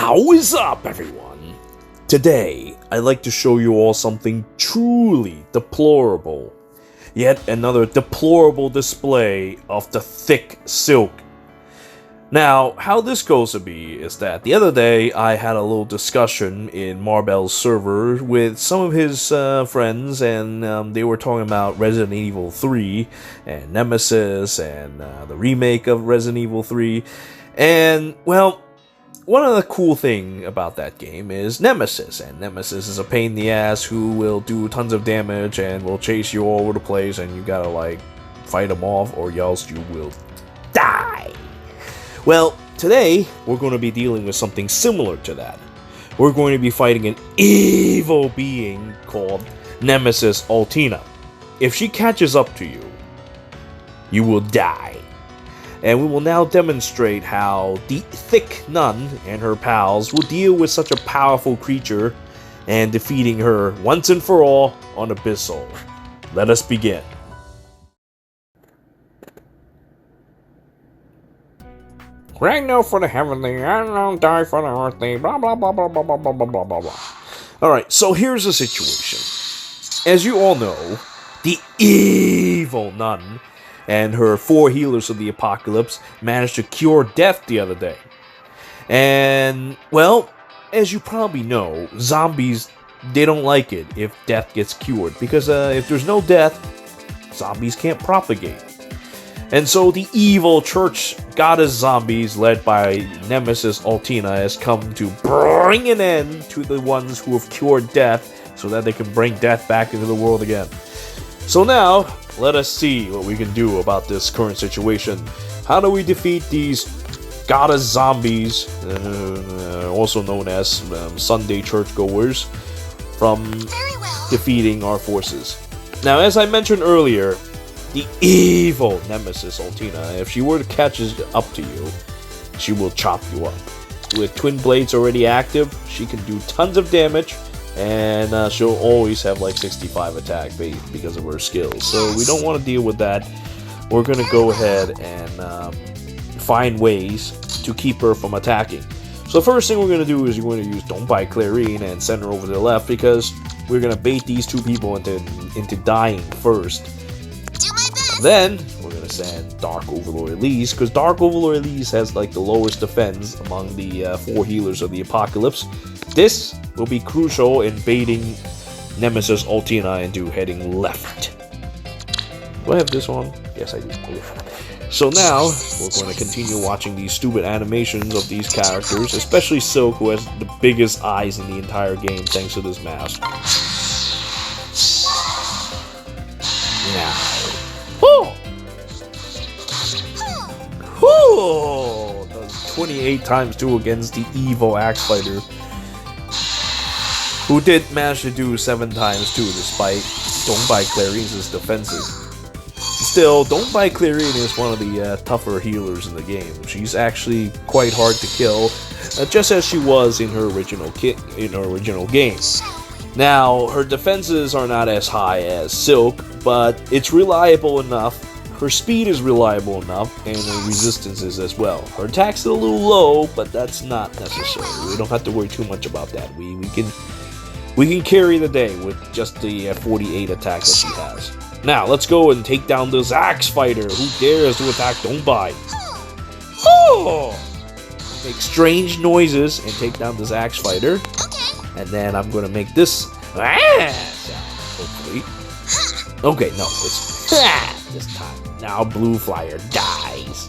How is up, everyone? Today, I'd like to show you all something truly deplorable. Yet another deplorable display of the Thicc Silque. Now, how this goes to be is that the other day I had a little discussion in Marbell's server with some of his friends, and they were talking about Resident Evil 3 and Nemesis and the remake of Resident Evil 3. And, well, one of the cool thing about that game is Nemesis, and Nemesis is a pain in the ass who will do tons of damage and will chase you all over the place, and you gotta like fight him off or else you will die. Well, today we're going to be dealing with something similar to that. We're going to be fighting an evil being called Nemesis Altina. If she catches up to you, you will die. And we will now demonstrate how the Thicc Nun and her pals will deal with such a powerful creature and defeating her once and for all on Abyssal. Let us begin. Right now for the heavenly, I don't die for the earthly, blah blah blah blah blah blah blah blah blah blah. Alright, so here's the situation. As you all know, the evil nun and her 4 healers of the apocalypse managed to cure death the other day. And, well, as you probably know, zombies, they don't like it if death gets cured, because if there's no death, zombies can't propagate. And so the evil church goddess zombies led by Nemesis Altina has come to bring an end to the ones who have cured death so that they can bring death back into the world again. So now, let us see what we can do about this current situation. How do we defeat these goddess zombies, also known as Sunday churchgoers, from defeating our forces? Now, as I mentioned earlier, the evil Nemesis Altina, if she were to catch up to you, she will chop you up. With twin blades already active, she can do tons of damage, and she'll always have like 65 attack because of her skills. So we don't want to deal with that. We're going to go ahead and find ways to keep her from attacking. So the first thing we're going to do is we're going to use Don't Bite Clarine and send her over to the left, because we're going to bait these two people into dying first. Then we're going to send Dark Overlord Elise, because Dark Overlord Elise has like the lowest defense among the 4 healers of the apocalypse. This will be crucial in baiting Nemesis Altina into heading left. Do I have this on? Yes, I do. Okay. So now, we're going to continue watching these stupid animations of these characters, especially Silque, who has the biggest eyes in the entire game thanks to this mask. Now. Oh! Oh! Does 28 times 2 against the evil axe fighter, who did manage to do 7 times 2 despite Don't Bite Clarine's defenses. Still, Don't Bite Clarine is one of the tougher healers in the game. She's actually quite hard to kill, just as she was in her original game. Now, her defenses are not as high as Silque, but it's reliable enough. Her speed is reliable enough, and her resistance is as well. Her attack's a little low, but that's not necessary. We don't have to worry too much about that. We can carry the day with just the 48 attack that she has. Now, let's go and take down this axe fighter who dares to attack Don't Bite. Oh! Make strange noises and take down this axe fighter. And then I'm going to make this sound, hopefully. Okay, no, it's this time. Now Blue Flyer dies.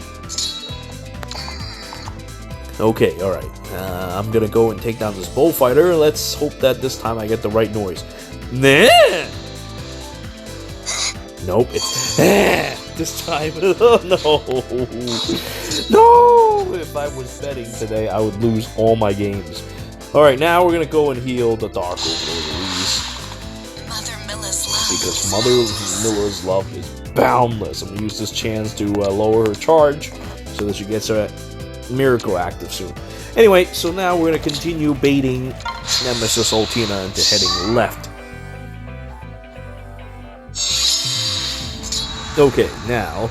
Okay, alright. I'm going to go and take down this bullfighter. Let's hope that this time I get the right noise. Nope, it's this time. Oh, no. No! If I was betting today, I would lose all my games. Alright, now we're going to go and heal the Dark Overlord Elise. Because Mother Miller's love is boundless. I'm going to use this chance to lower her charge so that she gets her miracle active soon. Anyway, so now we're going to continue baiting Nemesis Altina into heading left. Okay, now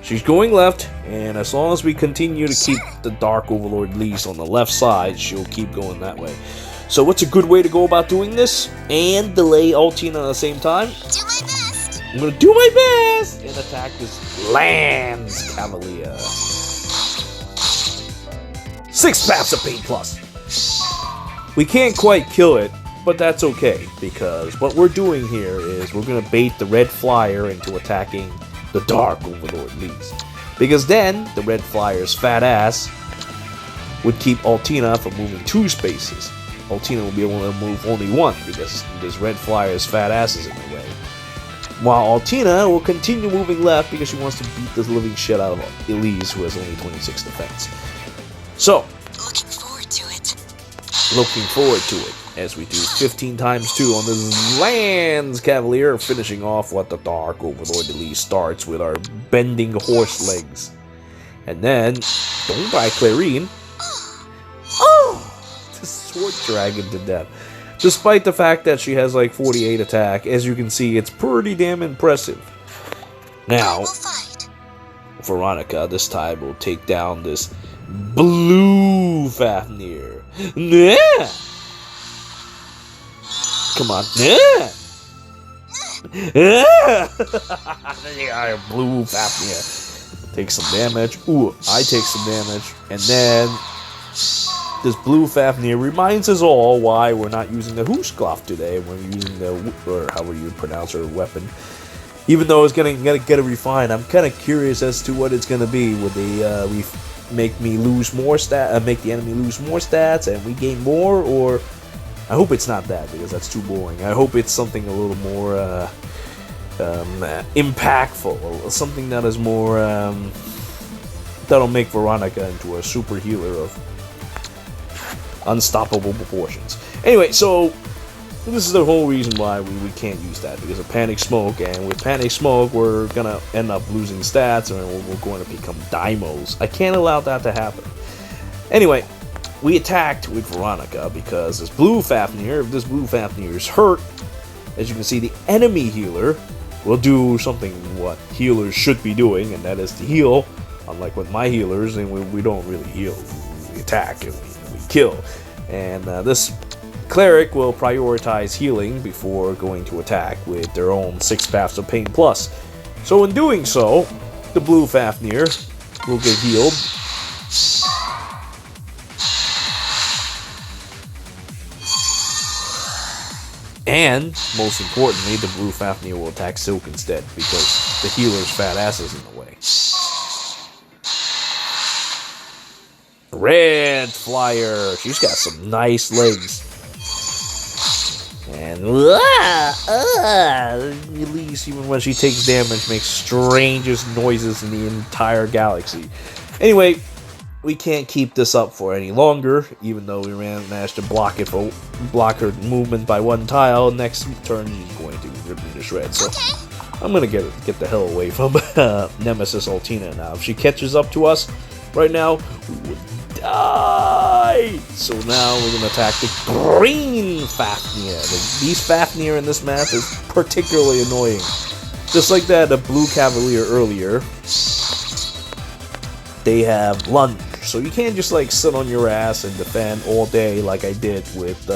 she's going left, And as long as we continue to keep the Dark Overlord Elise on the left side, she'll keep going that way. So what's a good way to go about doing this? And delay Altina at the same time? Do my best! I'm gonna do my best! And attack this Lance Cavalier. 6 Paths of Pain Plus. We can't quite kill it, but that's okay, because what we're doing here is we're gonna bait the red flyer into attacking the Dark Overlord Elise. Because then, the red flyer's fat ass would keep Altina from moving 2 spaces. Altina will be able to move only 1, because this red flyer's fat ass is in the way. While Altina will continue moving left because she wants to beat the living shit out of Elise, who has only 26 defense. So, looking forward to it. Looking forward to it, as we do 15 times 2 on this Lance Cavalier, finishing off what the Dark Overlord Elise starts with our bending horse legs. And then, don't by Clarine. Oh! The sword dragon to death. Despite the fact that she has like 48 attack, as you can see, it's pretty damn impressive. Now, Veronica this time will take down this blue Fafnir. Yeah. Come on. Yeah. Yeah. Blue Fafnir. Take some damage. Ooh, I take some damage. And then this blue Fafnir reminds us all why we're not using the Hooshklof today. We're using the, or however you pronounce her weapon. Even though it's gonna get it refined, I'm kind of curious as to what it's gonna be. Would they make me lose more make the enemy lose more stats and we gain more, or I hope it's not that, because that's too boring. I hope it's something a little more impactful, something that is more that'll make Veronica into a super healer of unstoppable proportions. Anyway, so this is the whole reason why we can't use that, because of Panic Smoke, and with Panic Smoke we're gonna end up losing stats and we're going to become Daimos. I can't allow that to happen. Anyway, we attacked with Veronica because this blue Fafnir, if this blue Fafnir is hurt, as you can see, the enemy healer will do something what healers should be doing, and that is to heal. Unlike with my healers, and we don't really heal, we attack and we kill. And this cleric will prioritize healing before going to attack with their own 6 Paths of Pain Plus. So in doing so, the blue Fafnir will get healed. And, most importantly, the blue Fafnir will attack Silque instead, because the healer's fat ass is in the way. Red Flyer! She's got some nice legs. And Elise, even when she takes damage, makes strangest noises in the entire galaxy. Anyway, we can't keep this up for any longer, even though we managed to block her movement by 1 tile. Next turn, she's going to rip me to shreds. So I'm gonna get the hell away from Nemesis Altina now. If she catches up to us right now, we would die. So now we're gonna attack the green Fafnir. These Fafnir in this map is particularly annoying. Just like that, the blue Cavalier earlier, they have lunge. So you can't just like sit on your ass and defend all day like I did with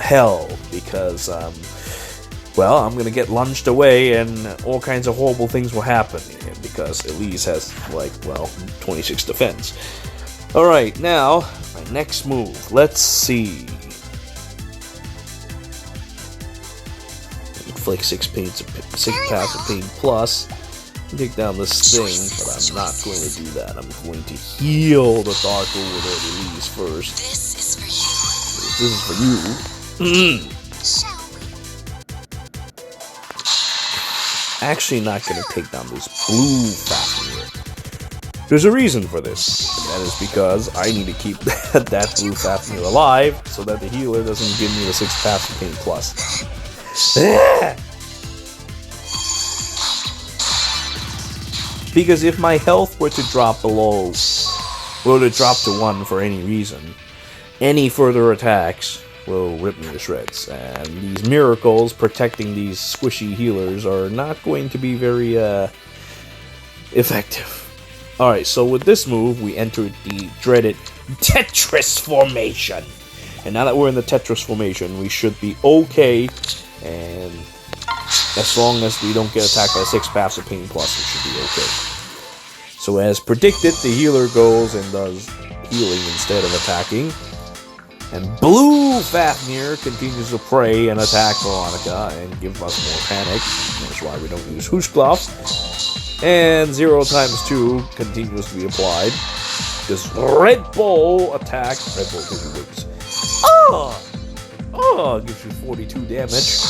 Hell, because well, I'm gonna get lunged away and all kinds of horrible things will happen because Elise has like, well, 26 defense. Alright, now my next move. Let's see. Inflict 6 Paths of Pain Plus. Take down this thing, but I'm not going to do that. I'm going to heal the Dark Overlord Elise first. This is for you. This is for you. Actually not going to take down this blue Fafnir. There's a reason for this. And that is because I need to keep that blue Fafnir alive so that the healer doesn't give me the 6 Paths of Pain Plus. Because if my health were to drop below, were to drop to 1 for any reason, any further attacks will rip me to shreds. And these miracles protecting these squishy healers are not going to be very effective. Alright, so with this move, we entered the dreaded Tetris formation. And now that we're in the Tetris formation, we should be okay. And as long as we don't get attacked by 6 passive pain plus, we should be okay. So as predicted, the healer goes and does healing instead of attacking. And Blue Fafnir continues to pray and attack Veronica and give us more panic. That's why we don't use Hushklof. And 0 times 2 continues to be applied. This Red Bull attack. Red Bull gives you wings. Oh, gives you 42 damage.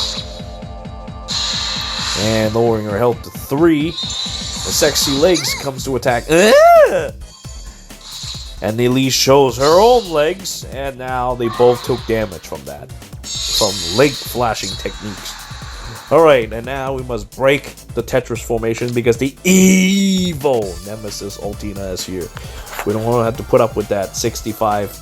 And lowering her health to 3. The Sexy Legs comes to attack. And Elise shows her own legs. And now they both took damage from that. From leg flashing techniques. Alright, and now we must break the Tetris formation because the evil Nemesis Altina is here. We don't want to have to put up with that 65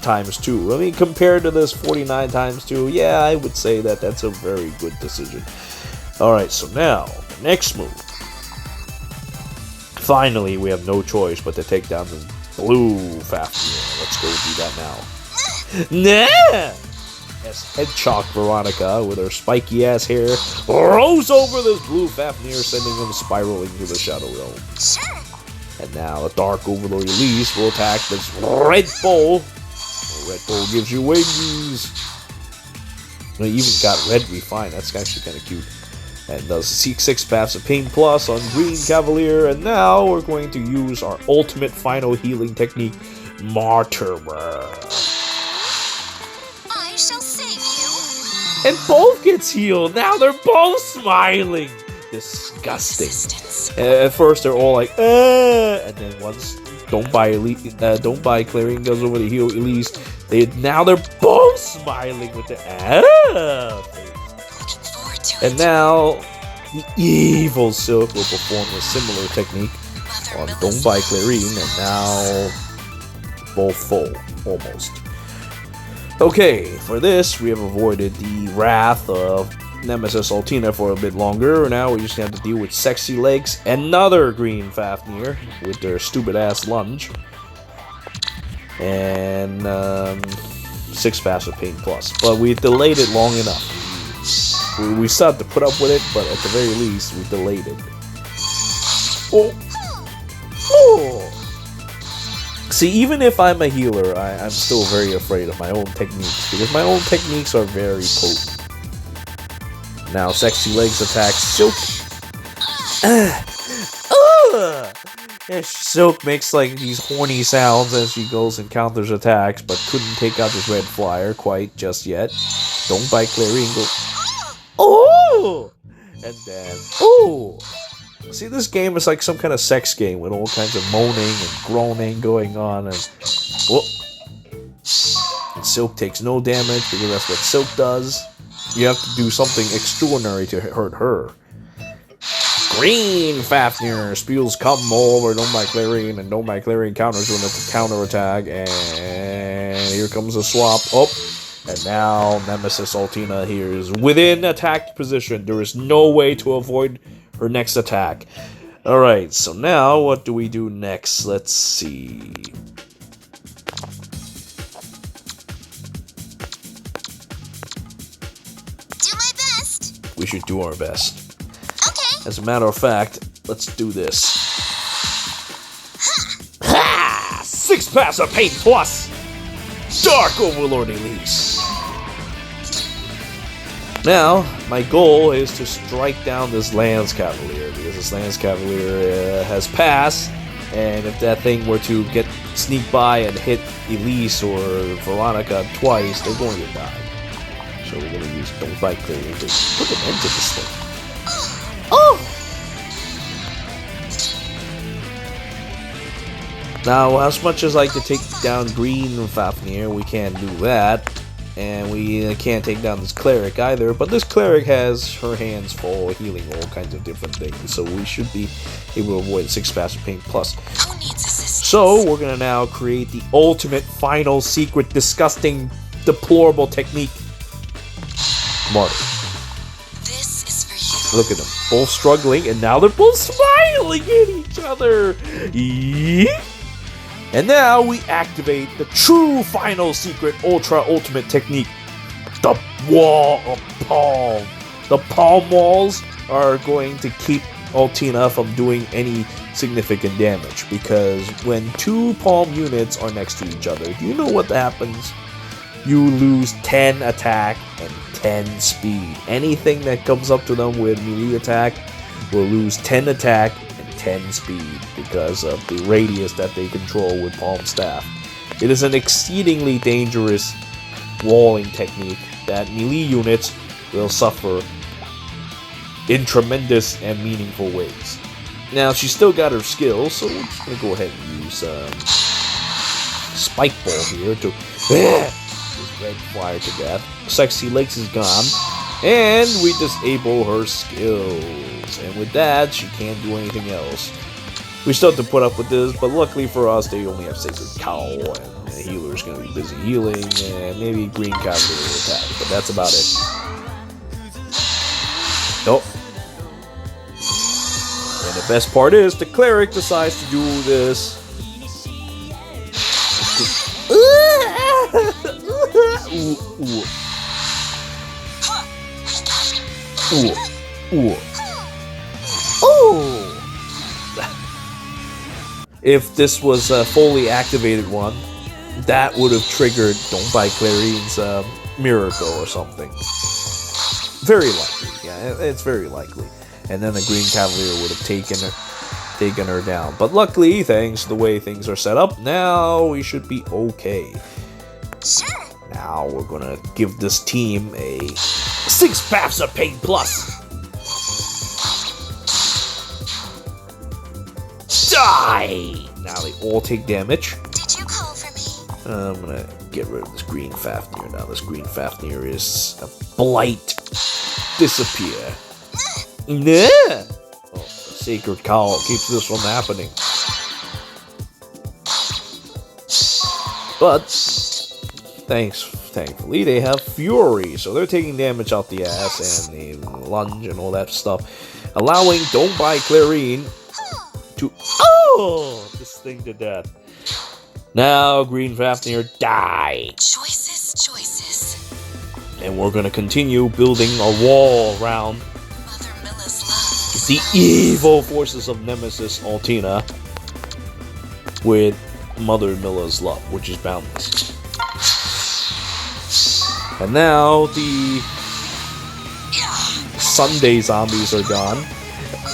times 2. I mean, compared to this 49 times 2, yeah, I would say that that's a very good decision. Alright, so now, the next move. Finally, we have no choice but to take down this Blue Fafnir. Let's go do that now. Nah! As Hedgehog Veronica, with her spiky ass hair, rolls over this Blue Fafnir, sending him spiraling to the Shadow Realm. Sure. And now the Dark Overlord Elise will attack this Red Bull. Red Bull gives you wings. We even got Red Refined, that's actually kind of cute. And does seek 6 passive pain plus on Green Cavalier. And now we're going to use our ultimate final healing technique, Martyrer. I shall save you. And both gets healed. Now they're both smiling. Disgusting. Resistance. At first they're all like, and then once Don't Buy Clarine goes over to heal Elise. Now they're both smiling with the And now the evil Silque will perform a similar technique on Don't Buy Clarine, and now both full, almost. Okay, for this, we have avoided the wrath of Nemesis Altina for a bit longer. Now we just have to deal with Sexy Legs, another Green Fafnir with their stupid ass lunge, and 6 passive pain plus. But we delayed it long enough. We still have to put up with it, but at the very least, we delayed it. Oh! See, even if I'm a healer, I'm still very afraid of my own techniques, because my own techniques are very potent. Now, Sexy Legs attacks Silque. And Silque makes like these horny sounds as she goes and counters attacks, but couldn't take out this red flyer quite just yet. Don't Buy Clarine go. Oh! And then, oh! See, this game is like some kind of sex game with all kinds of moaning and groaning going on, and Silque takes no damage because that's what Silque does. You have to do something extraordinary to hurt her. Green Fafnir spews come over Don't Buy Clarine, and Don't Buy Clarine counters with a counter attack, and here comes a swap. Oh! And now Nemesis Altina here is within attack position. There is no way to avoid her next attack. Alright, so now what do we do next? Let's see. Do my best. We should do our best. Okay. As a matter of fact, let's do this. Ha! 6 passive pain plus! Dark Overlord Elise. Now, my goal is to strike down this Lance Cavalier, because this Lance Cavalier has passed, and if that thing were to sneak by and hit Elise or Veronica twice, they're going to die. So we're going to use Don't Buy Clarine to put an end to this thing. Oh! Now, as much as I could take down Green Fafnir, we can't do that. And we can't take down this Cleric either, but this Cleric has her hands full healing all kinds of different things, so we should be able to avoid 6 passive pain plus. Who needs assistance? So, we're gonna now create the ultimate, final, secret, disgusting, deplorable technique. Martyr. This is for you. Look at them, both struggling, and now they're both smiling at each other. Yeet. And now we activate the true final secret ultra ultimate technique, the wall of palm. The palm walls are going to keep Altina from doing any significant damage, because when two palm units are next to each other, do you know what happens? You lose 10 attack and 10 speed. Anything that comes up to them with melee attack will lose 10 attack and 10 speed because of the radius that they control with palm staff. It is an exceedingly dangerous walling technique that melee units will suffer in tremendous and meaningful ways. Now, she's still got her skills, so we're just going to go ahead and use Spike Ball here to this red fire to death. Sexy Legs is gone, and we disable her skills. And with that, she can't do anything else. We still have to put up with this, but luckily for us, they only have Sacred Cowl, and the healer's going to be busy healing, and maybe Green Cowboy will attack, but that's about it. Nope. And the best part is, the cleric decides to do this. If this was a fully activated one, that would have triggered Don't Buy Clarine's miracle or something. Very likely, yeah, it's very likely. And then the Green Cavalier would have taken her down. But luckily, thanks to the way things are set up, now we should be okay. Sure. Now we're gonna give this team a 6 Paths of Pain Plus. Die! Now they all take damage. Did you call for me? I'm gonna get rid of this Green Fafnir now. This Green Fafnir is a blight. Disappear. Nah! Oh, the Sacred Cowl keeps this from happening. But thankfully they have Fury, so they're taking damage out the ass and the lunge and all that stuff, allowing Don't Buy Clarine to this thing to death. Now Green Fafnir die. Choices. And we're gonna continue building a wall around Mother Milla's love. the evil forces of Nemesis Altina with Mother Milla's love, which is boundless. And now the Sunday zombies are gone.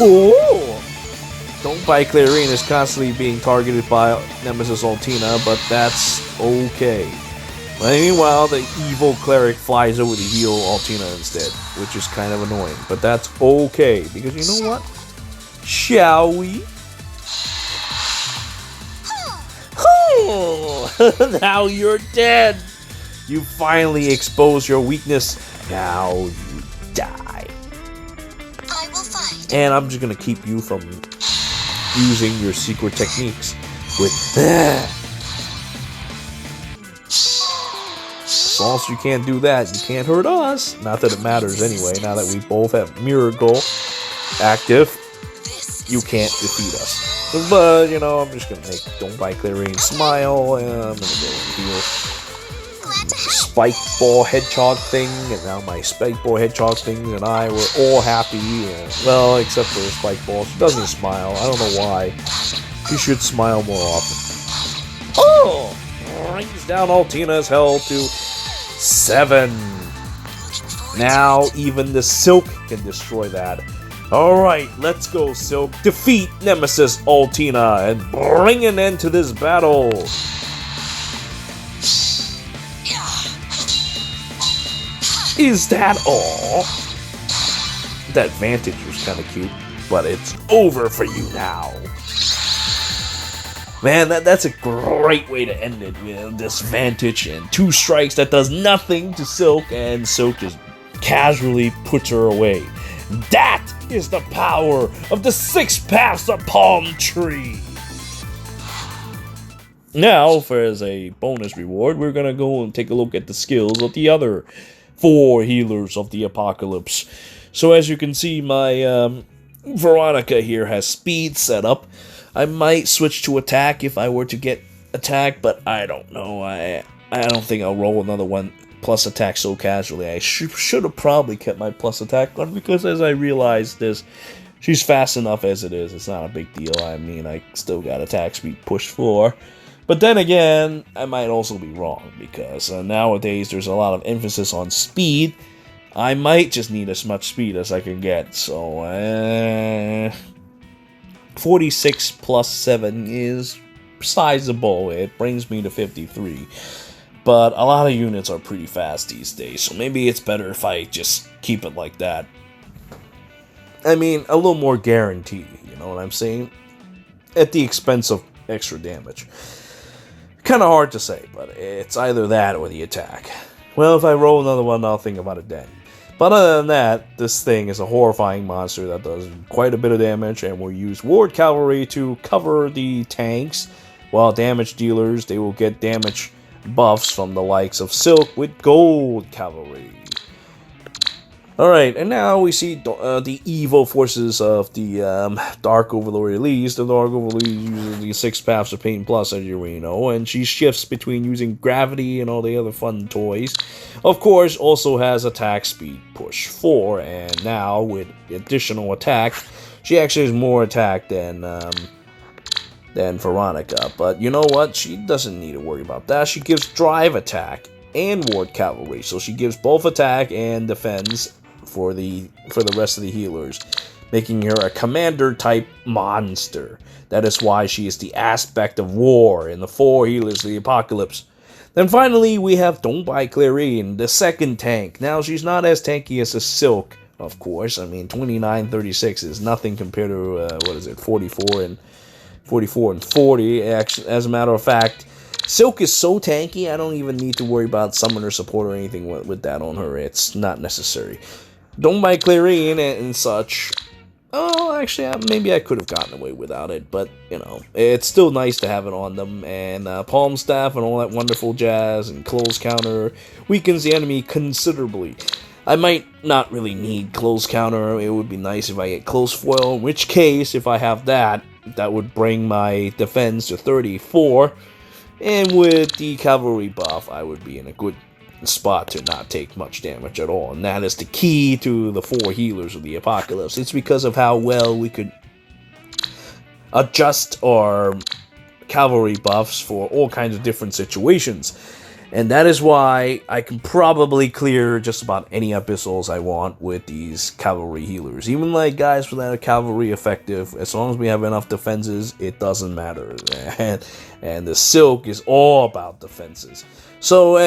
Ooh! Don't Buy Clarine is constantly being targeted by Nemesis Altina, but that's okay. But meanwhile, the evil cleric flies over to heal Altina instead, which is kind of annoying. But that's okay, because you know what? Shall we? Now you're dead! You finally exposed your weakness. Now you die. I will fight. And I'm just gonna keep you from using your secret techniques with as long as you can't do that, you can't hurt us. Not that it matters anyway, now that we both have Miracle active, you can't defeat us. But, you know, I'm just gonna make Don't Buy Clarine smile, and I'm gonna go and heal Spike Ball Hedgehog thing, and now my Spike Ball Hedgehog thing and I were all happy, and, well, except for Spike Ball. She doesn't smile, I don't know why. She should smile more often. Oh! Brings down Altina's health to 7. Now even the Silque can destroy that. Alright, let's go, Silque. Defeat Nemesis Altina and bring an end to this battle. Is that all? That vantage was kind of cute, but it's over for you now. Man, that's a great way to end it with this vantage and 2 strikes that does nothing to Silque, and Silque just casually puts her away. That is the power of the 6 Paths of Palm Tree. Now, as a bonus reward, we're gonna go and take a look at the skills of the other 4 healers of the apocalypse. So as you can see, my Veronica here has speed set up. I might switch to attack if I were to get attack, but I don't know. I don't think I'll roll another one plus attack so casually. I should have probably kept my plus attack on, because as I realized this, she's fast enough as it is. It's not a big deal. I mean, I still got attack speed push 4. But then again, I might also be wrong, because nowadays there's a lot of emphasis on speed. I might just need as much speed as I can get. So 46 plus 7 is sizable. It brings me to 53. But a lot of units are pretty fast these days, so maybe it's better if I just keep it like that. I mean, a little more guarantee, you know what I'm saying? At the expense of extra damage. Kind of hard to say, but it's either that or the attack. Well, if I roll another one, I'll think about it then. But other than that, this thing is a horrifying monster that does quite a bit of damage, and will use Ward Cavalry to cover the tanks, while damage dealers, they will get damage buffs from the likes of Silque with Gold Cavalry. Alright, and now we see the evil forces of the Dark Overlord Elise. The Dark Overlord uses the 6 Paths of Pain Plus, as you already know, and she shifts between using gravity and all the other fun toys. Of course, also has attack speed push 4, and now with additional attack, she actually has more attack than Veronica. But you know what? She doesn't need to worry about that. She gives drive attack and Ward Cavalry, so she gives both attack and defense for the rest of the healers, making her a commander-type monster. That is why she is the aspect of war in the 4 healers of the apocalypse. Then finally, we have Don't Buy Clarine, the second tank. Now, she's not as tanky as a Silque, of course. I mean, 29-36 is nothing compared to, 44 and 40. Actually, as a matter of fact, Silque is so tanky, I don't even need to worry about summoner support or anything with that on her. It's not necessary. Don't Buy Clarine and such. Oh, actually, maybe I could have gotten away without it, but, you know, it's still nice to have it on them. And Palm Staff and all that wonderful jazz and Close Counter weakens the enemy considerably. I might not really need Close Counter. It would be nice if I get Close Foil, in which case, if I have that, that would bring my defense to 34. And with the cavalry buff, I would be in a good spot to not take much damage at all. And that is the key to the 4 healers of the apocalypse. It's because of how well we could adjust our cavalry buffs for all kinds of different situations. And that is why I can probably clear just about any abyssals I want with these cavalry healers. Even like guys without a cavalry effective, as long as we have enough defenses, it doesn't matter. And the Silque is all about defenses. So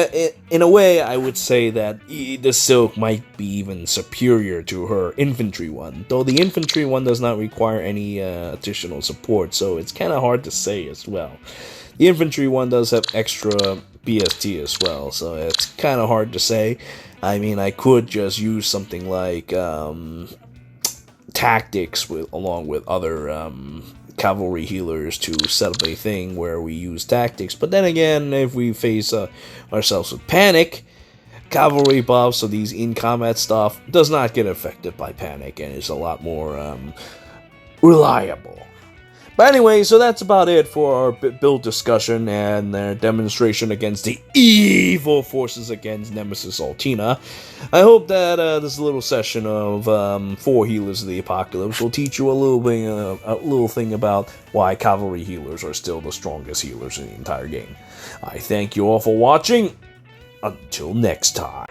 in a way, I would say that the Silque might be even superior to her infantry one. Though the infantry one does not require any additional support, so it's kind of hard to say as well. The infantry one does have extra BST as well, so it's kind of hard to say. I mean, I could just use something like tactics along with other cavalry healers to set up a thing where we use tactics. But then again, if we face ourselves with panic, cavalry buffs, so these in-combat stuff, does not get affected by panic and is a lot more reliable. But anyway, so that's about it for our build discussion and their demonstration against the evil forces against Nemesis Altina. I hope that this little session of 4 healers of the apocalypse will teach you a little thing about why cavalry healers are still the strongest healers in the entire game. I thank you all for watching. Until next time.